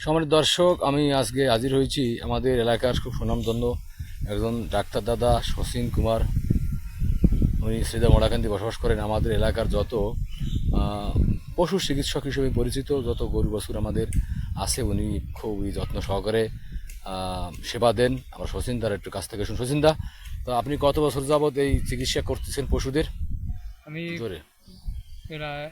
সম্মানিত দর্শক, আমি আজকে হাজির হয়েছি আমাদের এলাকার খুব সুনামধন্য একজন ডাক্তার দাদা শচীন কুমার। উনি শ্রীদা মোড়াকান্দি বসবাস করেন। আমাদের এলাকার যত পশু চিকিৎসক হিসেবে পরিচিত যত গরু বছর আমাদের আছে, উনি খুবই যত্ন সহকারে সেবা দেন। আমরা শচীন দার একটু কাছ থেকে শুন। শচীন দা, তো আপনি কত বছর যাবৎ এই চিকিৎসা করতেছেন পশুদের? আমি ধরে প্রায়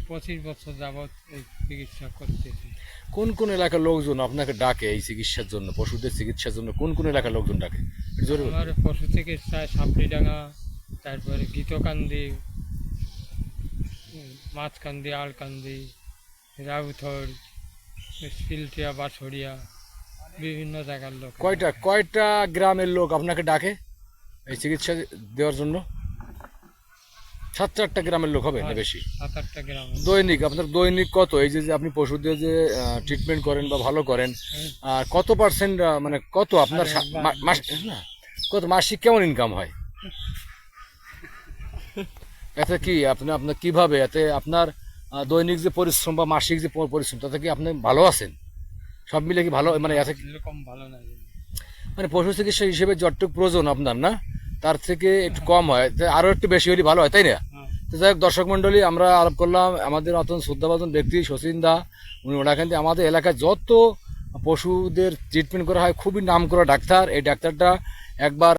25 বছর যাবৎ এই চিকিৎসা করতেছি। কোন কোন এলাকার লোকজন আপনাকে ডাকে এই চিকিৎসার জন্য, পশুদের চিকিৎসার জন্য কোন কোন এলাকার লোকজন ডাকে? জোরে বলুন। আমার পশু চিকিৎসায় সাপড়িডাঙ্গা, তারপরে গীতকান্দি, মাছকান্দি, আলকান্দি, রাউথর, সিলটিয়া, বাছড়িয়া, বিভিন্ন জায়গার লোক। কয়টা গ্রামের লোক আপনাকে ডাকে এই চিকিৎসা দেওয়ার জন্য? 7-8টা গ্রামের লোক হবে না বেশি? 7-8টা গ্রাম। দৈনিক আপনার দৈনিক কত, এই যে আপনি পশুদের যে ট্রিটমেন্ট করেন বা ভালো করেন, কত পার্সেন্ট মানে কত আপনার কত মাসিক কেমন ইনকাম হয় এতে? কি আপনি আপনার কিভাবে এতে আপনার দৈনিক যে পরিশ্রম বা মাসিক যে পরিশ্রম, তাতে কি আপনি ভালো আছেন? সব মিলে কি ভালো, মানে এতে এরকম ভালো না, মানে পশু চিকিৎসা হিসেবে যতটুকু প্রয়োজন আপনার না, তার থেকে একটু কম হয়, আরো একটু বেশি হলে ভালো হয়, তাই না? তো যাই হোক দর্শক মন্ডলী, আমরা আলাপ করলাম আমাদের অত্যন্ত শ্রদ্ধাভাজন ব্যক্তি শচীন দা। উনি ওনাখান আমাদের এলাকায় যত পশুদের ট্রিটমেন্ট করা হয়, খুবই নাম করা ডাক্তার। এই ডাক্তারটা একবার